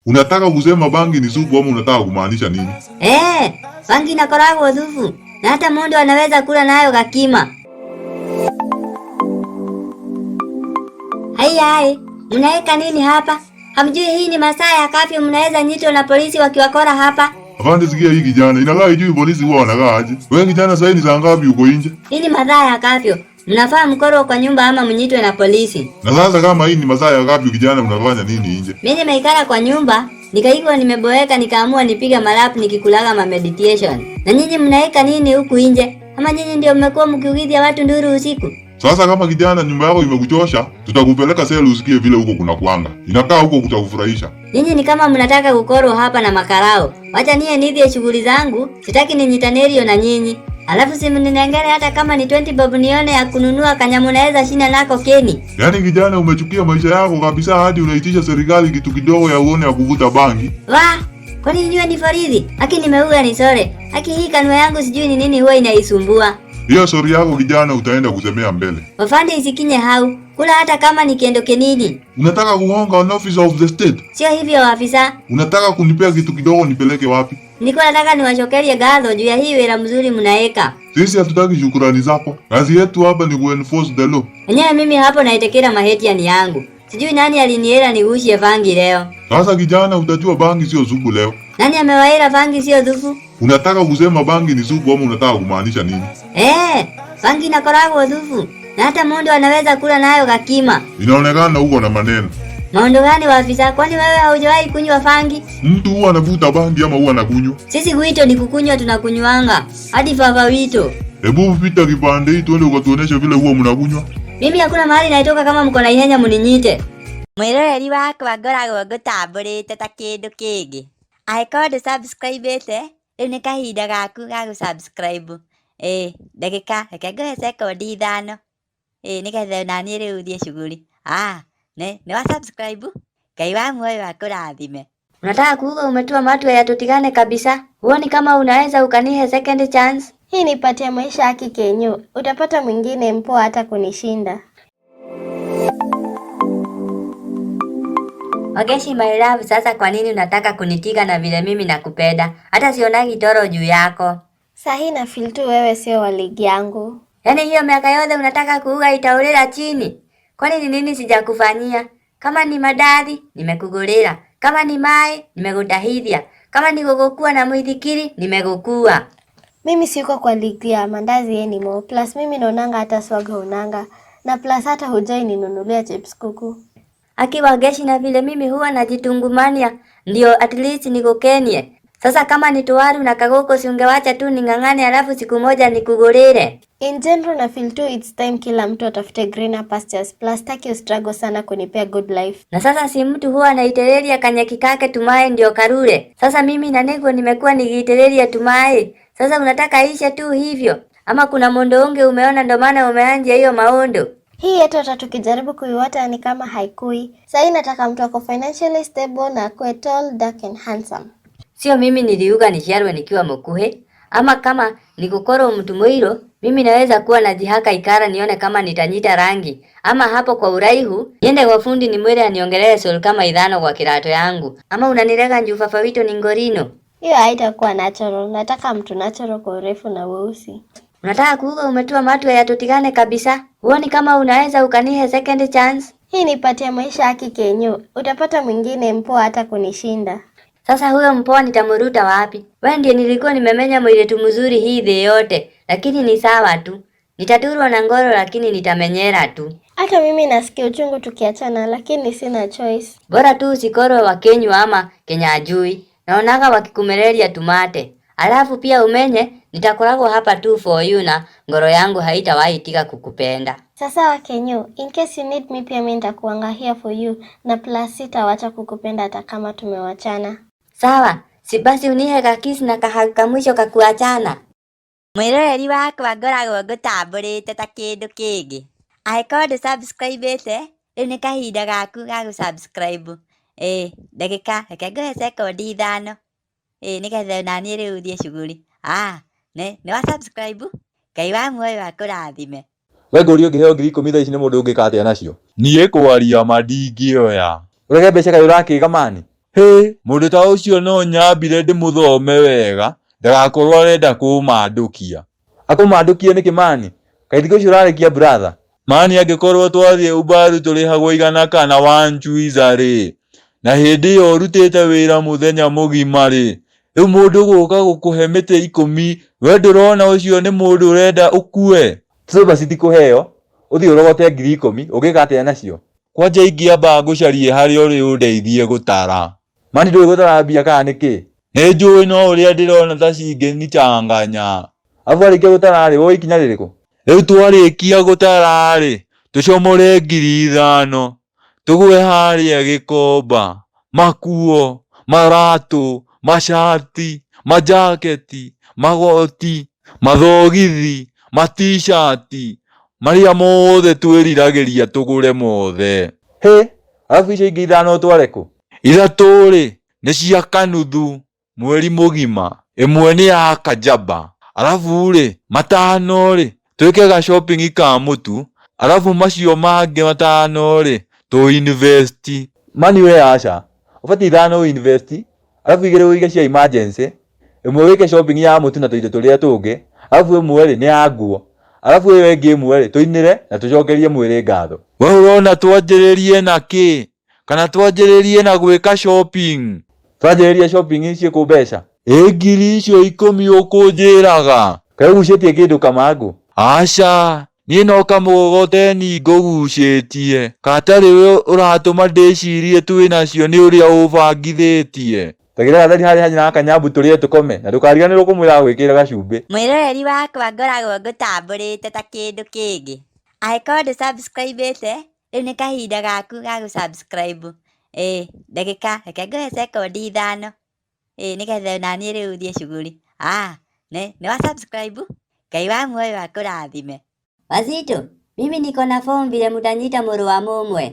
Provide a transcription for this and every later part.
Unataka kusema bangi ni supu ama unataka kumaanisha nini? Bangi inakoragwo thubu na hata mundu anaweza kula nayo gakima. Hai, mnaeka nini hapa? Hamjui hii ni masaa ya kafyu, mnaweza nyitwa na polisi wakiwakora hapa. Afande, sikia hii kijana, inakaa hijui polisi huwa wanakaa aje. Wewe kijana, sasa ni saa ngapi uko nje? Hii ni masaa ya kafyu. Mnafaa mkoro kwa nyumba ama mnyitwe na polisi. Na sasa kama hii ni masaa ya kafyu kijana, unafanya nini nje? Mimi nimeikala kwa nyumba, nikaigwa nimeboeka, nikaamua nipiga malapu nikikulaga meditation. Na nyinyi mnaeka nini huku nje? Ama nyinyi ndio mmekuwa mkiugidhia watu nduru usiku? Sasa kama kijana nyumba yako imekuchosha, tutakupeleka seli usikie vile huko kuna kuanga. Inakaa huko kutakufurahisha. Nyinyi ni kama mnataka kukoro hapa na makarao. Wacha niye nidhie shughuli zangu, sitaki ninyitanerio na nyinyi. Alafu si mninengere hata kama ni 20 bob nione ya kununua kanyamu naweza shina nako keni. Yaani kijana umechukia maisha yako kabisa hadi unaitisha serikali kitu kidogo ya uone ya kuvuta bangi. Kwani nyinyi ni faridhi? Haki nimeua ni sore. Haki hii kanwa yangu sijui ni nini huwa inaisumbua. Hiyo sori yako kijana utaenda kusemea mbele. Wafande isikinye hau. Kula hata kama ni kendo kenini. Unataka kuhonga an officer of the state? Sio hivyo afisa. Unataka kunipea kitu kidogo nipeleke wapi? Nilikuwa nataka niwashokerie gadho juu ya hii wera mzuri mnaeka. Sisi hatutaki shukrani zako. Kazi yetu hapa ni kuenforce the law. Enyewe mimi hapo naitekera mahetiani yangu. Sijui nani aliniera nigushie bangi leo. Sasa kijana utajua bangi sio supu leo. Nani amewaira bangi sio dhufu? Unataka kusema bangi ni supu ama unataka kumaanisha nini? Bangi inakoragwo dhufu. Na hata mundu anaweza kula nayo gakima. Inaonekana uko na maneno. Maondo gani waafisa? Kwani wewe haujawahi kunywa bangi? Mtu huwa anavuta bangi ama huwa anakunywa? Sisi wito ni kukunywa, tunakunywanga. Hadi fafa wito. Hebu pita kipande hii tuende ukatuoneshe vile huwa mnakunywa. Mimi hakuna mahali naitoka kama mko na ihenya muninyite. Mwiroreri wakwa ngoragwo ngutambũrĩte ta kĩndũ kĩngĩ. Angĩkorwo ndũsubscribĩte, rĩu nĩ kahinda gaku ga gũsubscribe. Ndagĩka reke ngũhe sekondi 5. Nĩgetha naniĩ rĩu thiĩ shughuli. Nĩ wa subscribe? Ngai wa muoyo akũrathime. Unataka kuuga umetoa matwe ya tutigane kabisa? Huoni kama unaweza ukanihe second chance? Hii nipatia maisha haki Kenyo. Utapata mwingine mpoa hata kunishinda. Wageshi my love, sasa kwa nini unataka kunitiga na vile mimi nakupenda? Hata sionagi toro juu yako. Sahi na feel tu wewe sio wa ligi yangu. Yaani hiyo miaka yote unataka kuuga itaulira chini? Kwani ni nini sijakufanyia? Kama ni madadi, nimekugulira. Kama ni mae, nimegutahithia. Kama ni gugukua na muithikiri, nimegukua. Mimi siko kwa ligi ya mandazi anymore. Plus mimi naonanga hata swaga unanga. Na plus hata hujai ninunulia chips kuku. Akiwa Geshi na vile mimi huwa najitungumania, ndio at least nikukenie. Sasa kama ni tuwaru na kagoko si ungewacha tu ning'ang'ane alafu siku moja nikugulire. In general na feel too it's time kila mtu atafute greener pastures. Plus taki struggle sana kunipea good life. Na sasa si mtu huwa anaitereria kanyaki kake tumae ndio karure. Sasa mimi na nego nimekuwa nikiitereria tumae. Sasa unataka ishe tu hivyo? Ama kuna mondo unge umeona ndo maana umeanja hiyo maondo? Hii yetu hata tukijaribu kuiwata ni kama haikui. Sasa nataka mtu ako financially stable na akue tall, dark and handsome. Sio mimi niliuga nisharwe nikiwa mkuhe. Ama kama nikukoro mtu mwiro, mimi naweza kuwa na jihaka ikara nione kama nitanyita rangi. Ama hapo kwa uraihu, niende kwa fundi ni mwere aniongelee sol kama idhano kwa kirato yangu. Ama unanirega njufafa wito ni ngorino. Hiyo haitakuwa natural. Nataka mtu natural kwa urefu na weusi. Unataka kuuga umetoa matwe ya tutigane kabisa? Huoni kama unaweza ukanihe second chance? Hii nipatia maisha haki Kenyo. Utapata mwingine mpoa hata kunishinda. Sasa huyo mpoa nitamuruta wapi? Wewe ndiye nilikuwa nimemenya mwiletu mzuri hii the yote. Lakini ni sawa tu. Nitaturwa na ngoro lakini nitamenyera tu. Hata mimi nasikia uchungu tukiachana lakini sina choice. Bora tu usikoro wa Kenyu ama Kenya ajui. Naonaga wakikumereria tumate. Alafu pia umenye nitakuragwa hapa tu for you na ngoro yangu haitawahi tika kukupenda. Sasa wa Kenyo, in case you need me pia mimi nitakuanga here for you na plus sitawacha kukupenda hata kama tumewachana. Sawa, si basi unihe kakisi na kahaka mwisho kakuachana. Mwiroreri wakwa ngoragwo ngutambũrĩte ta kĩndũ kĩngĩ. Angĩkorwo ndũsubscribĩte, rĩu nĩ kahinda gaku ga gũsubscribe. Ndagĩka reke ngũhe sekondi 5. Nĩgetha naniĩ rĩu thiĩ shughuli. Nĩ wa subscribe? Ngai wa muoyo akũrathime. We ngũrio ngĩheo 10,000 thaa ici nĩ mũndũ ũngĩka atĩa nacio? Niĩ kwaria ma ndingĩoya. Ũrege mbeca kaĩ ũrakĩga mani? Mundu ta ucio no nyambire ndimuthome wega ndagakorwo arenda kumandukia. Akumandukia ni Kimani? Kaithiko ucio urarekia brother. Mani angikorwo twathie Ubaru turihagwo igana kana wanjuiza ri. Na hindi yo urutite wira muthenya mugima ri. Riu mundu guka gukuhe mite 10 we ndirona ucio ni mundu urenda ukue. Tuba sitikuheo uthi urogote 10,000 ugikate nacio. Kwanja ingiamba ngucarie hari uri undeithie gutara. Mani ndui gutara mbia kana niki? Ni njui no uria ndirona ta cinginichanganya. Afarike gutara ri wo ikinya ririko? Riu twarikia gutara ri tucomore 5,000 tugwe haria Gikomba, makuo, maratu, mashati, majaketi, magoti, mathogithi, matishati, maria mothe twiriragiria tugure mothe. Alafu icio ingĩ 5 twareku? 3 ri ni cia kanuthu mweri mugima, imwe ni ya Kajaba. Alafu ri 5 ri twike ga shopping ka mutu, alafu macio mange 5 ri to invest. Mani we acha ufati 5 invest, alafu igere uige cia emergency, imwe wike shopping ya mutu na tuite turia tungi, alafu imwe ri ni ya nguo, alafu we ingi imwe ri tuinire na tucokerie mwiri ngatho. We urona twanjiririe na ki kana twanjiririe na gwika shopping? Twanjiririe shopping icio ku mbeca 10,000 ukunjiraga kai gucetie kindu Kamangu? Acha ni no kamugote ni ngugucetie katari we uratuma ndicirie twi nacio ni uria ubangithitie. Tagira gathari hari hanya akanyambu turie tukome na ndukariganirwo kumwira gwikira gacumbi. Mwiroreri wakwa ngoragwo ngutamburite ta kindu kingi. Angĩkorwo ndũsubscribĩte rĩu nĩ kahinda gaku ga gũsubscribe. Ndagĩka reke ngũhe sekondi 5 nĩgetha naniĩ rĩu thiĩ shughuli. Nĩ wa subscribe? Ngai wa muoyo akũrathime. Wazito, mimi niko na form vile mtaniita mũrũ wa mũmwe.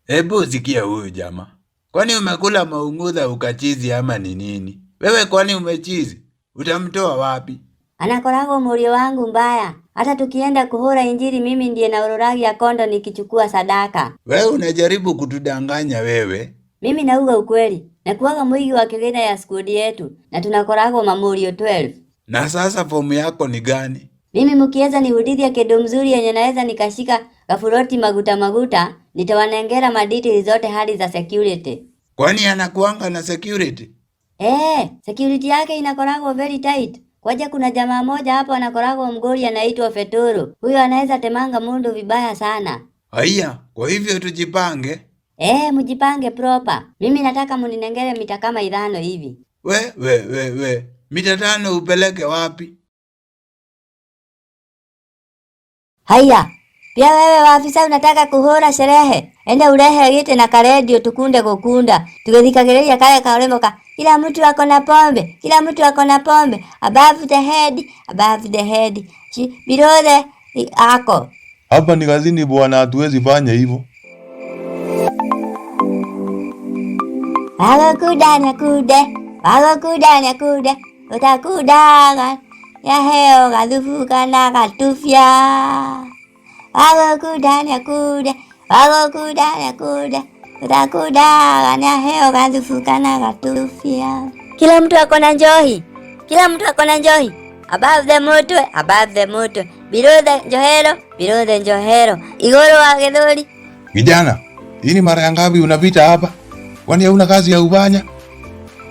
Hebu sikia huyu jamaa. Kwani umekula maungudha ukachizi ama ni nini? Wewe kwani umechizi? Utamtoa wapi? Anakoragwo mũriũ wangu mbaya. Hata tukienda kuhura injili mimi ndiye naururagia kondo nikichukua sadaka. Wewe unajaribu kutudanganya wewe. Mimi nauga ukweli. Nakuwaga mwigi wa kigina ya skudi yetu na tunakoragwo mamurio 12. Na sasa fomu yako ni gani? Mimi mkiweza nihudithia kedo mzuri yenye naweza nikashika gafuroti maguta nitawanengera maditi zote hadi za security. Kwani anakuanga na security? Security yake inakoragwo very tight. Kwaja kuna jamaa moja hapo anakoragwo mgori anaitwa Feturu. Huyo anaweza temanga mundu vibaya sana. Haya, kwa hivyo tujipange. Mjipange proper. Mimi nataka muninengere mita kama 5 hivi. We. Mita 5 upeleke wapi? Haya, pia wewe waafisa unataka kuhura sherehe? Enda urehe gite na karedio tukunde gukunda. Tugethikagiria kale kaurembo ka kila mtu ako na pombe, kila mtu ako na pombe. Above the head. Below the ako. Hapa ni kazini bwana, hatuwezi fanya hivyo. Wagokuda nyakude. Utakudaga. Ya heo gadufuka na gatufya. Wagokuda nyakude. Utakudaga na heo gadufuka na gatufya. Kila mtu ako na njohi. Above the moto. Below the njohero. Igoro wa githuri. Kijana, hii ni mara ya ngapi unapita hapa? Kwani hauna kazi ya ufanya?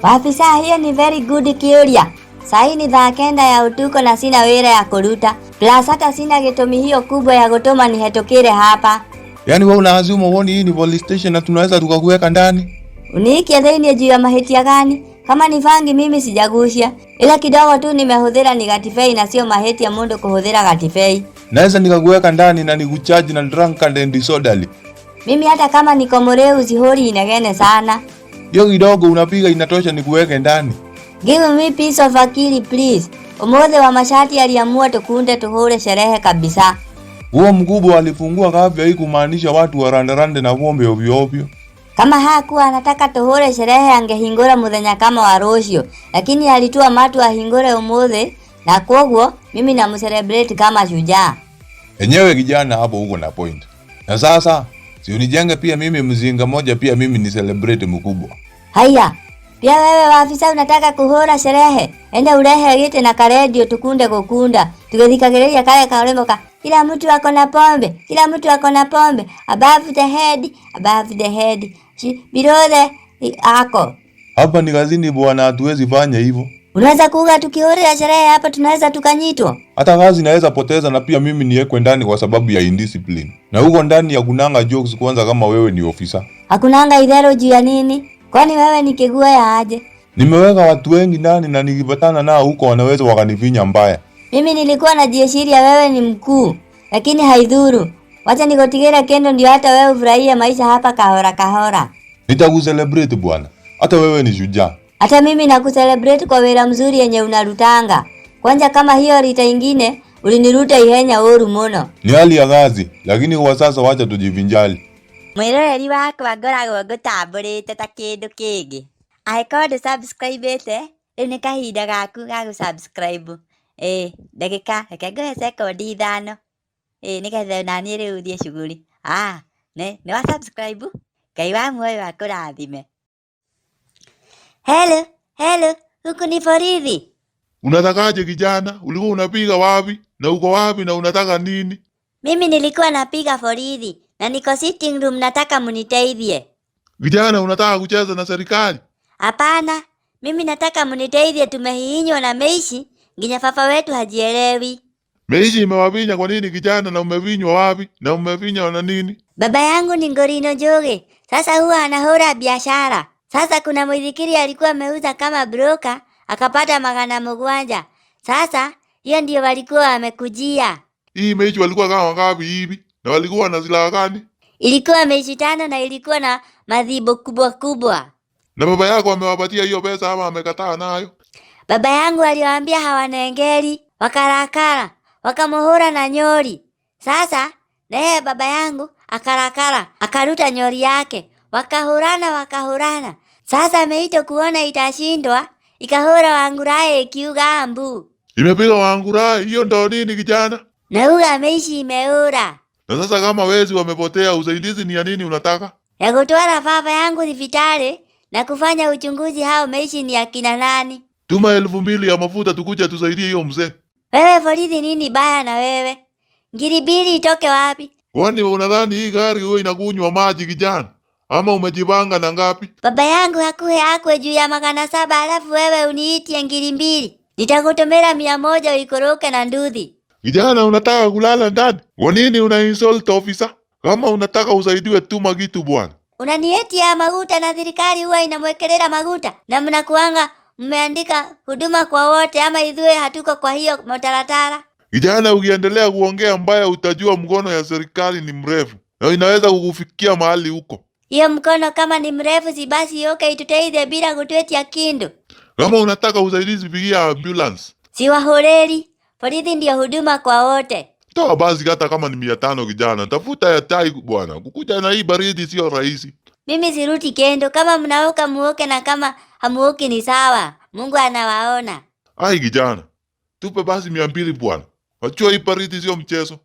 Wafisa, hiyo ni very good kiuria. Sahi ni 9 ya utuko na sina wira ya kuruta. Plus hata sina gitumi hiyo kubwa ya gutoma nihetokire hapa. Yaani wewe unaazuma uone hii ni police station na tunaweza tukakuweka ndani? Unikie dhini juu ya mahitia gani? Kama ni fangi mimi sijagushia. Ila kidogo tu nimehudhira negatifei na sio maheti ya mundu kuhudhira gatifei. Naweza nikakuweka ndani na nikucharge na drunk and disorderly. Mimi hata kama niko mureu zihori inegene sana. Hiyo kidogo unapiga inatosha nikuweke ndani. Give me peace of akili please. Umothe wa mashati aliamua tukunde tuhure sherehe kabisa. Huo mkubwa alifungua kafya hii kumaanisha watu warandarande na pombe ovyo ovyo. Kama hakuwa anataka tuhure sherehe angehingura muthenya kama wa rocio, lakini alitua matu ahingure umothe na kwoguo mimi na mcelebrate kama shujaa. Enyewe kijana hapo huko na point. Na sasa si unijenge pia mimi mzinga moja pia mimi ni celebrate mkubwa. Haya, pia wewe afisa unataka kuhora sherehe? Enda ulehe gite na karedio tukunde gukunda. Tugethikagiria kale karembo ka kila mtu ako na pombe, kila mtu ako na pombe. Above the head, above the head. Below the ako. Hapa ni kazini bwana, hatuwezi fanya hivyo. Unaweza kuuga tukihora sherehe hapa, tunaweza tukanyitwa. Hata kazi naweza poteza na pia mimi niwekwe ndani kwa sababu ya indiscipline. Na huko ndani ya kunanga jokes kwanza kama wewe ni ofisa. Hakunanga idhero juu ya nini? Kwani wewe ni kigua ya aje? Nimeweka watu wengi ndani na nikipatana nao huko wanaweza wakanifinya mbaya. Mimi nilikuwa najiashiria wewe ni mkuu, lakini haidhuru. Wacha nikotigera kendo ndio hata wewe ufurahie maisha hapa kahora kahora. Nitakucelebrate bwana. Hata wewe ni shujaa. Hata mimi nakucelebrate kwa wera mzuri yenye unarutanga. Kwanza kama hiyo rita ingine uliniruta ihenya oru muno. Ni hali ya kazi, lakini kwa sasa wacha tujivinjali. Mwiroreri wakwa ngoragwo ngũtambũrĩte ta kĩndũ kĩngĩ. Angĩkorwo ndũsubscribĩte, rĩu nĩ kahinda gaku ga gũsubscribe. Ndagĩka reke ngũhe sekondi 5. Nĩgetha naniĩ rĩu thiĩ shughuli. Nĩ wa subscribe? Ngai wa muoyo akũrathime. Hello, huku ni Forithi. Unatakaje kijana? Ulikuwa unapiga wapi? Na uko wapi na unataka nini? Mimi nilikuwa napiga Forithi na niko sitting room, nataka muniteithie. Kijana, unataka kucheza na serikali? Hapana, mimi nataka muniteithie, tumehihinywa na Meishi, nginya fafa wetu hajielewi. Meishi imewavinya kwa nini kijana, na umevinywa wapi? Na umevinywa na nini? Baba yangu ni Ngorino Njoge, sasa huwa anahora biashara. Sasa kuna mwithikiri alikuwa ameuza kama broker, akapata 700. Sasa hiyo ndio walikuwa wamekujia. Hii Meishi walikuwa kama ngapi hivi? Na walikuwa na silaha gani? Ilikuwa Meishi 5 na ilikuwa na madhibo kubwa kubwa. Na baba yako amewapatia hiyo pesa ama amekataa nayo? Baba yangu aliwaambia hawanengeri, wakarakara, wakamuhura na nyori. Sasa naye baba yangu akarakara, akaruta nyori yake, wakahurana. Sasa ameito kuona itashindwa, ikahura Wangurae ikiuga ambu. Imepiga Wangurae, hiyo ndo nini kijana? Na huga Meishi imeura. Na sasa kama wezi wamepotea, usaidizi ni ya nini unataka? Ya kutwara baba yangu hospitali na kufanya uchunguzi hao Meishi ni akina nani. Tuma 2,000 ya mafuta tukuje tusaidie hiyo mzee. Wewe Forithi, nini baya na wewe? Ngiribili itoke wapi? Kwani unadhani hii gari huwa inakunywa maji kijana? Ama umejipanga na ngapi? Baba yangu hakuwe juu ya 700, alafu wewe uniitie 200. Nitakutomera 100 uikoroke na nduthi. Kijana, unataka kulala ndani? Kwa nini una insult officer? Kama unataka usaidiwe tuma kitu bwana. Unaniletea maguta na serikali huwa inamwekelea maguta na mnakuanga mmeandika huduma kwa wote, ama idhue hatuko kwa hiyo motaratara. Kijana, ukiendelea kuongea mbaya utajua mkono ya serikali ni mrefu na inaweza kukufikia mahali huko. Hiyo mkono kama ni mrefu, si basi ituteithe bila kutwetia kindu. Kama unataka usaidizi pigia ambulance. Si wahoreri, Forithi ndio huduma kwa wote. Toa basi hata kama ni 500 kijana, tafuta ya tai bwana. Kukuja na hii baridi sio rahisi. Mimi siruti kendo, kama mnaoka muoke na kama hamuoki ni sawa. Mungu anawaona. Ai kijana, tupe basi 200 bwana. Wajua hii baridi sio mchezo.